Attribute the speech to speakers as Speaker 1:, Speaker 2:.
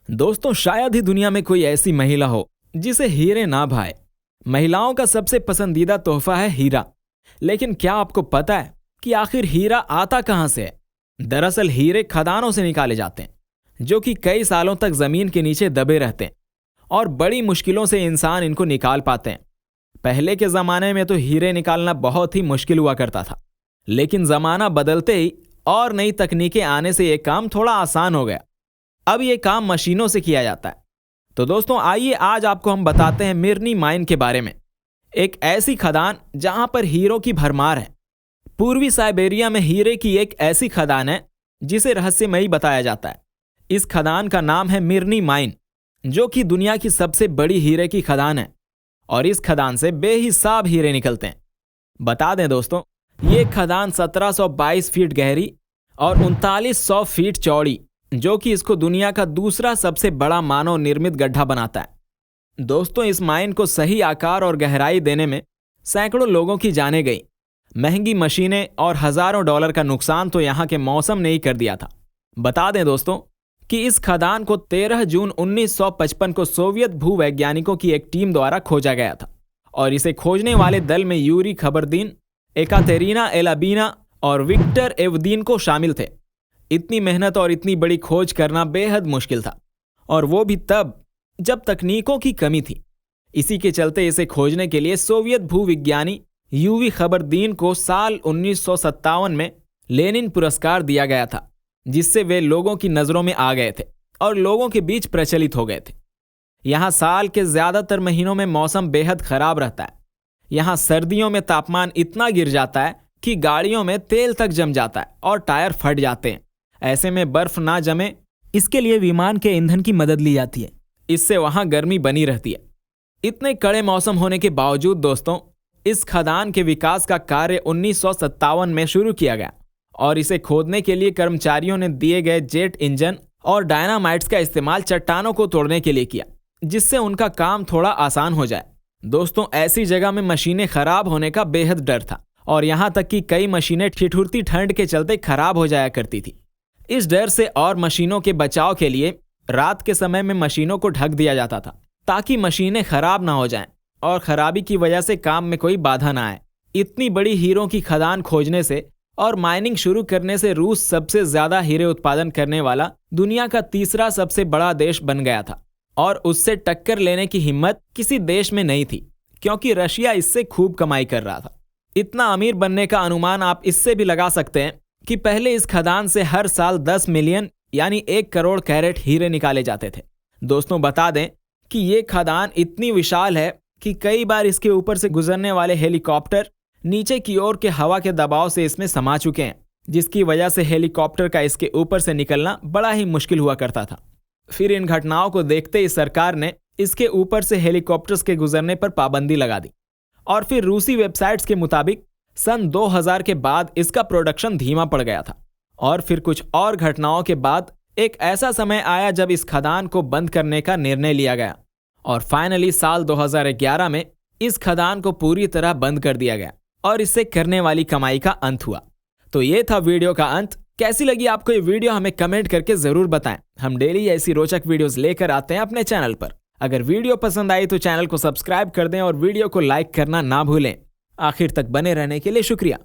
Speaker 1: दोस्तों, शायद ही दुनिया में कोई ऐसी महिला हो जिसे हीरे ना भाए। महिलाओं का सबसे पसंदीदा तोहफा है हीरा। लेकिन क्या आपको पता है कि आखिर हीरा आता कहां से है? दरअसल हीरे खदानों से निकाले जाते हैं, जो कि कई सालों तक जमीन के नीचे दबे रहते हैं और बड़ी मुश्किलों से इंसान इनको निकाल पाते हैं। पहले के जमाने में तो हीरे निकालना बहुत ही मुश्किल हुआ करता था, लेकिन जमाना बदलते ही और नई तकनीकें आने से यह काम थोड़ा आसान हो गया। अब यह काम मशीनों से किया जाता है। तो दोस्तों, आइए आज आपको हम बताते हैं मिरनी माइन के बारे में। एक ऐसी खदान जहां पर हीरों की भरमार है। पूर्वी साइबेरिया में हीरे की एक ऐसी खदान है जिसे रहस्यमयी बताया जाता है। इस खदान का नाम है मिरनी माइन, जो कि दुनिया की सबसे बड़ी हीरे की खदान है और इस खदान से बेहिसाब हीरे निकलते हैं। बता दें दोस्तों, ये खदान 1722 फीट गहरी और 3900 फीट चौड़ी, जो कि इसको दुनिया का दूसरा सबसे बड़ा मानव निर्मित गड्ढा बनाता है। दोस्तों, इस माइन को सही आकार और गहराई देने में सैकड़ों लोगों की जानें गई। महंगी मशीनें और हजारों डॉलर का नुकसान तो यहाँ के मौसम ने ही कर दिया था। बता दें दोस्तों कि इस खदान को 13 जून 1955 को सोवियत भूवैज्ञानिकों की एक टीम द्वारा खोजा गया था और इसे खोजने वाले दल में यूरी खबरदीन, एकातेरिना एलाबीना और विक्टर एवदीन को शामिल थे। इतनी मेहनत और इतनी बड़ी खोज करना बेहद मुश्किल था, और वो भी तब जब तकनीकों की कमी थी। इसी के चलते इसे खोजने के लिए सोवियत भूविज्ञानी यूवी खबरदीन को साल 1957 में लेनिन पुरस्कार दिया गया था, जिससे वे लोगों की नजरों में आ गए थे और लोगों के बीच प्रचलित हो गए थे। यहाँ साल के ज्यादातर महीनों में मौसम बेहद खराब रहता है। यहाँ सर्दियों में तापमान इतना गिर जाता है कि गाड़ियों में तेल तक जम जाता है और टायर फट जाते हैं। ऐसे में बर्फ ना जमे, इसके लिए विमान के ईंधन की मदद ली जाती है। इससे वहां गर्मी बनी रहती है। इतने कड़े मौसम होने के बावजूद दोस्तों, इस खदान के विकास का कार्य 1957 में शुरू किया गया और इसे खोदने के लिए कर्मचारियों ने दिए गए जेट इंजन और डायनामाइट्स का इस्तेमाल चट्टानों को तोड़ने के लिए किया, जिससे उनका काम थोड़ा आसान हो जाए। दोस्तों, ऐसी जगह में मशीनें खराब होने का बेहद डर था और यहां तक कि कई मशीनें ठिठुरती ठंड के चलते खराब हो जाया करती थी। इस डर से और मशीनों के बचाव के लिए रात के समय में मशीनों को ढक दिया जाता था, ताकि मशीनें खराब ना हो जाएं और खराबी की वजह से काम में कोई बाधा ना आए। इतनी बड़ी हीरों की खदान खोजने से और माइनिंग शुरू करने से रूस सबसे ज्यादा हीरे उत्पादन करने वाला दुनिया का तीसरा सबसे बड़ा देश बन गया था और उससे टक्कर लेने की हिम्मत किसी देश में नहीं थी, क्योंकि रशिया इससे खूब कमाई कर रहा था। इतना अमीर बनने का अनुमान आप इससे भी लगा सकते हैं कि पहले इस खदान से हर साल 10 मिलियन यानी 1 करोड़ कैरेट हीरे निकाले जाते थे। दोस्तों, बता दें कि ये खदान इतनी विशाल है कि कई बार इसके ऊपर से गुजरने वाले हेलीकॉप्टर नीचे की ओर के हवा के दबाव से इसमें समा चुके हैं, जिसकी वजह से हेलीकॉप्टर का इसके ऊपर से निकलना बड़ा ही मुश्किल हुआ करता था। फिर इन घटनाओं को देखते ही सरकार ने इसके ऊपर से हेलीकॉप्टर्स के गुजरने पर पाबंदी लगा दी और फिर रूसी वेबसाइट्स के मुताबिक सन 2000 के बाद इसका प्रोडक्शन धीमा पड़ गया था। और फिर कुछ और घटनाओं के बाद एक ऐसा समय आया जब इस खदान को बंद करने का निर्णय लिया गया और फाइनली साल 2011 में इस खदान को पूरी तरह बंद कर दिया गया और इससे करने वाली कमाई का अंत हुआ। तो ये था वीडियो का अंत। कैसी लगी आपको ये वीडियो हमें कमेंट करके जरूर बताएं। हम डेली ऐसी रोचक वीडियोस लेकर आते हैं अपने चैनल पर। अगर वीडियो पसंद आई तो चैनल को सब्सक्राइब कर दें और वीडियो को लाइक करना ना भूलें। आखिर तक बने रहने के लिए शुक्रिया।